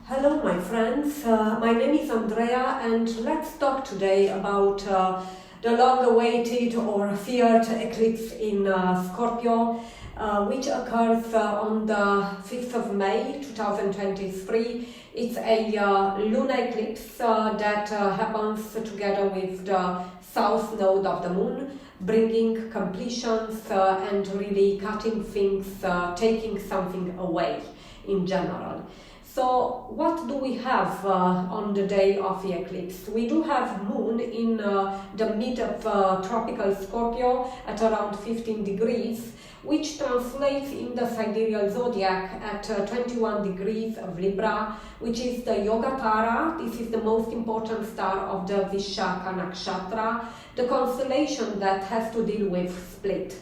Hello my friends, my name is Andrea and let's talk today about the long-awaited or feared eclipse in Scorpio, which occurs on the 5th of May 2023. It's a lunar eclipse that happens together with the south node of the moon, bringing completions and really cutting things, taking something away in general. So what do we have on the day of the eclipse? We do have moon in the mid of tropical Scorpio at around 15 degrees, which translates in the sidereal zodiac at 21 degrees of Libra, which is the Yogatara. This is the most important star of the Vishaka Nakshatra, the constellation that has to deal with split.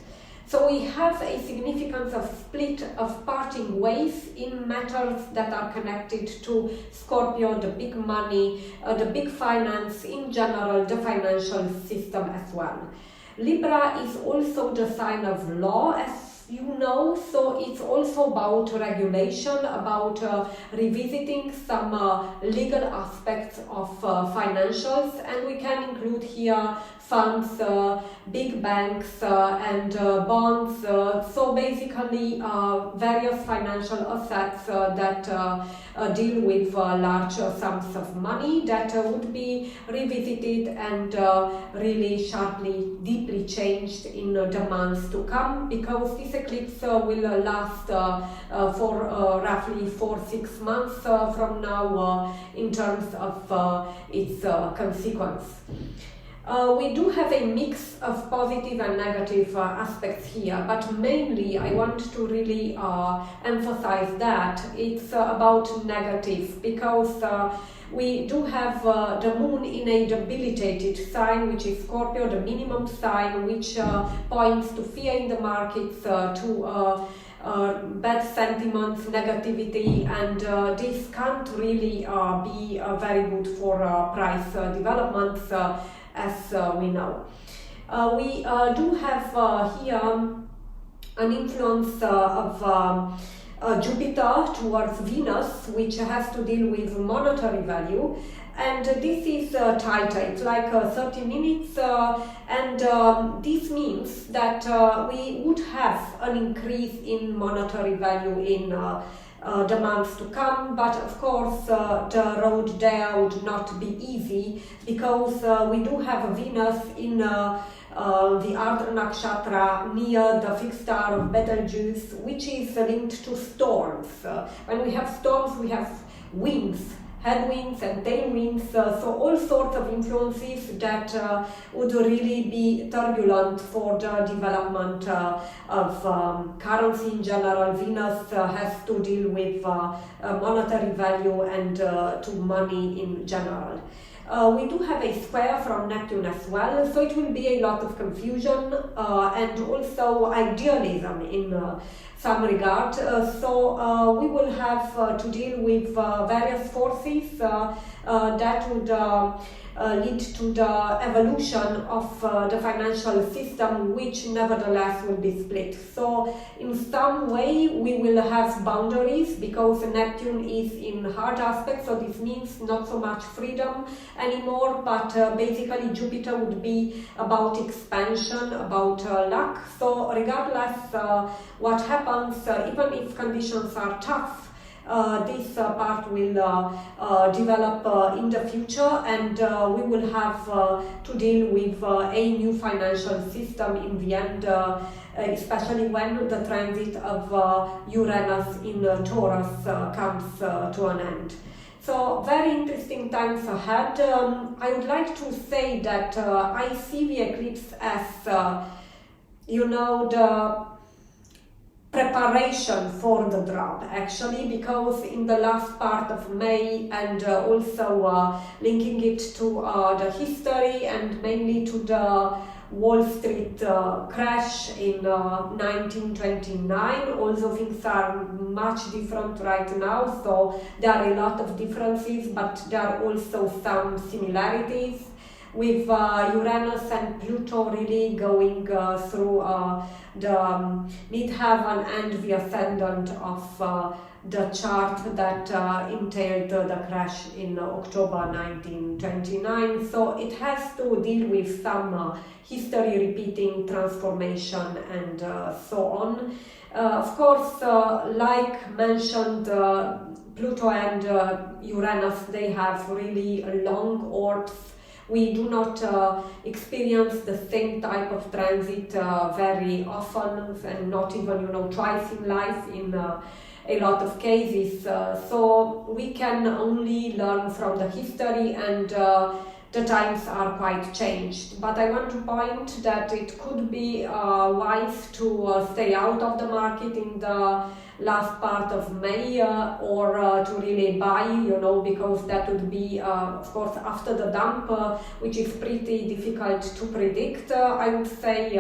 So we have a significance of split, of parting ways in matters that are connected to Scorpio, the big money, the big finance, in general, the financial system as well. Libra is also the sign of law, as you know, so it's also about regulation, about revisiting some legal aspects of financials, and we can include here funds, big banks and bonds, so basically various financial assets that deal with large sums of money that would be revisited and really sharply, deeply changed in the months to come, because this eclipse will last for roughly 4-6 months from now in terms of its consequence. We do have a mix of positive and negative aspects here, but mainly I want to really emphasize that it's about negative, because we do have the moon in a debilitated sign, which is Scorpio, the minimum sign, which points to fear in the markets, to bad sentiments, negativity, and this can't really be very good for price developments, as we know. We do have here an influence of Jupiter towards Venus, which has to deal with monetary value, and this is tighter. It's like 30 minutes, and this means that we would have an increase in monetary value in the months to come, but of course the road there would not be easy, because we do have a Venus in the Ardra Nakshatra near the fixed star of Betelgeuse, which is linked to storms. When we have storms, we have winds, headwinds and tailwinds, so all sorts of influences that would really be turbulent for the development of currency in general. Venus has to deal with monetary value and to money in general. We do have a square from Neptune as well, so it will be a lot of confusion and also idealism in some regard. So we will have to deal with various forces that would lead to the evolution of the financial system, which nevertheless will be split. So in some way we will have boundaries, because Neptune is in hard aspect, so this means not so much freedom anymore, but basically Jupiter would be about expansion, about luck. So regardless what happens, even if conditions are tough, this part will develop in the future, and we will have to deal with a new financial system in the end, especially when the transit of Uranus in Taurus comes to an end. So very interesting times ahead. I would like to say that I see the eclipse as, the preparation for the drop, actually, because in the last part of May, and also linking it to the history and mainly to the Wall Street crash in 1929, although things are much different right now, so there are a lot of differences, but there are also some similarities, with Uranus and Pluto really going through the midheaven and the ascendant of the chart that entailed the crash in October 1929. So it has to deal with some history repeating, transformation, and so on. Of course, like mentioned, Pluto and Uranus, they have really long orbs. We do not experience the same type of transit very often, and not even, twice in life in a lot of cases. So we can only learn from the history, and the times are quite changed. But I want to point that it could be wise to stay out of the market in the last part of May or to really buy, because that would be, of course, after the dump, which is pretty difficult to predict. I would say,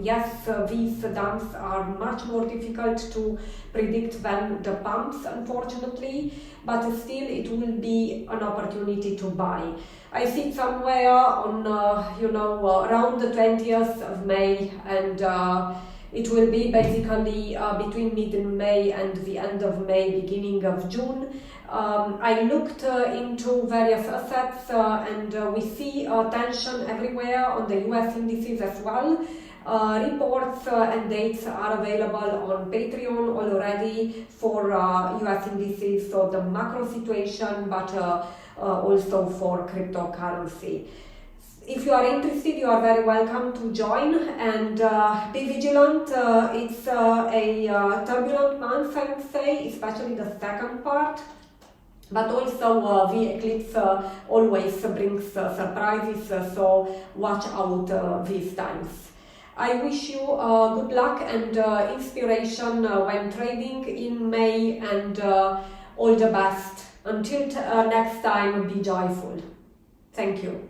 yes, these dumps are much more difficult to predict than the pumps, unfortunately, but still it will be an opportunity to buy. I see somewhere on, around the 20th of May, and it will be basically between mid-May and the end of May, beginning of June. I looked into various assets and we see tension everywhere on the US indices as well. Reports and dates are available on Patreon already for US indices, so the macro situation, but also for cryptocurrency. If you are interested, you are very welcome to join, and be vigilant. It's a turbulent month, I would say, especially the second part. But also the eclipse always brings surprises, so watch out these times. I wish you good luck and inspiration when trading in May, and all the best. Until next time, be joyful. Thank you.